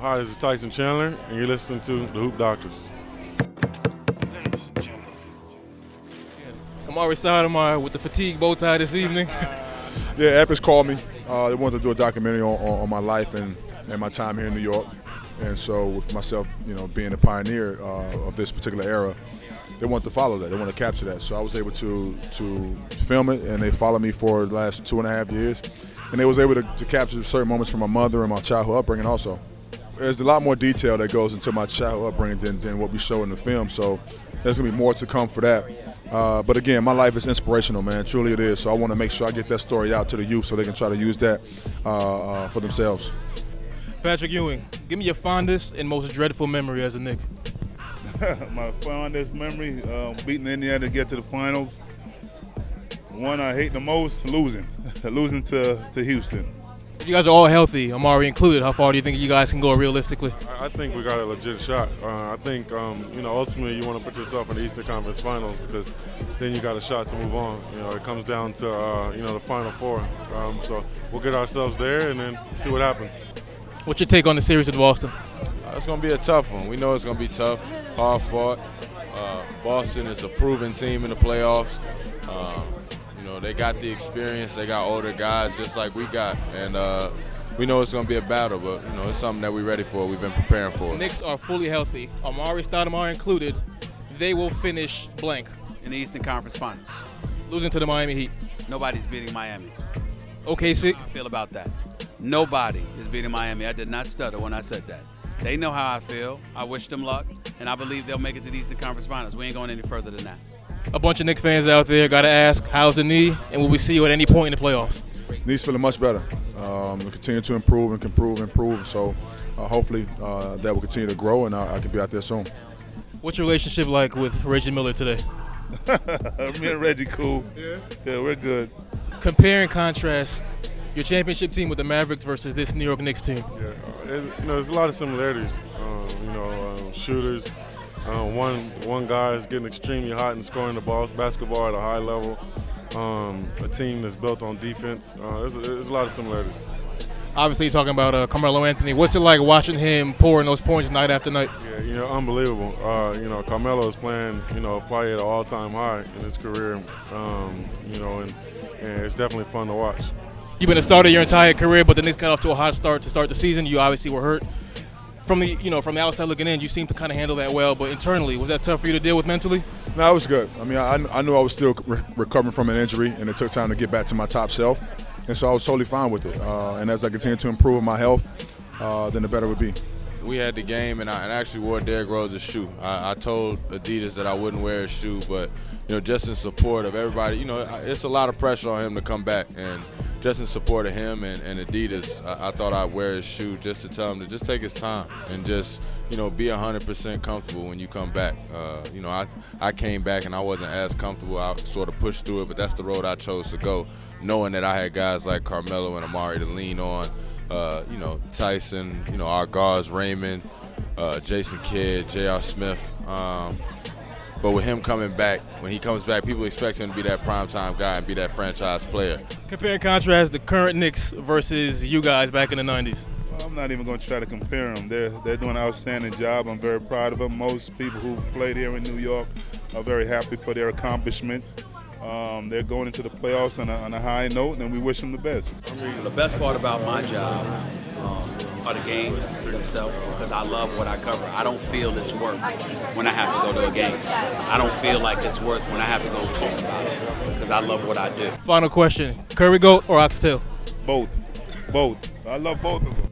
Hi, this is Tyson Chandler, and you're listening to The Hoop Doctors. Amar'e Stoudemire with the fatigue bow tie this evening. Yeah, Epix called me. They wanted to do a documentary on my life and my time here in New York. And so with myself, being a pioneer of this particular era, they wanted to follow that. They wanted to capture that. So I was able to film it, and they followed me for the last 2.5 years. And they was able to capture certain moments from my mother and my childhood upbringing also. There's a lot more detail that goes into my childhood upbringing than what we show in the film, so there's going to be more to come for that. But again, my life is inspirational, man. Truly it is. So I want to make sure I get that story out to the youth so they can try to use that for themselves. Patrick Ewing, give me your fondest and most dreadful memory as a Knick. My fondest memory, beating Indiana to get to the finals. One I hate the most, losing to Houston. If you guys are all healthy, Amare included, how far do you think you guys can go realistically? I think we got a legit shot. I think, ultimately you want to put yourself in the Eastern Conference Finals because then you got a shot to move on. It comes down to, the Final Four. So we'll get ourselves there and then see what happens. What's your take on the series with Boston? It's going to be a tough one. We know it's going to be tough, hard fought. Boston is a proven team in the playoffs. They got the experience. They got older guys just like we got. And we know it's going to be a battle, but, it's something that we're ready for. We've been preparing for it. Knicks are fully healthy. Amar'e Stoudemire included. They will finish blank. In the Eastern Conference Finals. Losing to the Miami Heat. Nobody's beating Miami. OKC. How I feel about that. Nobody is beating Miami. I did not stutter when I said that. They know how I feel. I wish them luck, and I believe they'll make it to the Eastern Conference Finals. We ain't going any further than that. A bunch of Knicks fans out there got to ask, how's the knee, and will we see you at any point in the playoffs? Knee's feeling much better. We continue to improve and improve. So hopefully that will continue to grow, and I can be out there soon. What's your relationship like with Reggie Miller today? Me and Reggie cool. Yeah, we're good. Compare and contrast your championship team with the Mavericks versus this New York Knicks team. Yeah, there's a lot of similarities. Shooters. One guy is getting extremely hot and scoring the basketball at a high level. A team that's built on defense. There's a lot of similarities. Obviously, you're talking about Carmelo Anthony. What's it like watching him pouring those points night after night? Yeah, unbelievable. Carmelo is playing, probably at an all-time high in his career. And it's definitely fun to watch. You've been a starter your entire career, but the Knicks got off to a hot start to start the season. You obviously were hurt. From the outside looking in, you seem to kind of handle that well. But internally, was that tough for you to deal with mentally? No, it was good. I mean, I knew I was still recovering from an injury, and it took time to get back to my top self. And so I was totally fine with it. And as I continue to improve my health, then the better it would be. We had the game, and I actually wore Derrick Rose's shoe. I told Adidas that I wouldn't wear his shoe, but just in support of everybody, it's a lot of pressure on him to come back, and just in support of him and Adidas, I thought I'd wear his shoe just to tell him to just take his time and just be 100% comfortable when you come back. I came back and I wasn't as comfortable. I sort of pushed through it, but that's the road I chose to go, knowing that I had guys like Carmelo and Amare to lean on. Tyson, our guards, Raymond, Jason Kidd, J.R. Smith. But with him coming back, when he comes back, people expect him to be that primetime guy and be that franchise player. Compare and contrast the current Knicks versus you guys back in the 90s. Well, I'm not even going to try to compare them. They're doing an outstanding job. I'm very proud of them. Most people who played here in New York are very happy for their accomplishments. They're going into the playoffs on a high note, and we wish them the best. The best part about my job are the games themselves, because I love what I cover. I don't feel it's work when I have to go to a game. I don't feel like it's worth when I have to go talk about it, because I love what I do. Final question, Curry Goat or Oxtail? Both. I love both of them.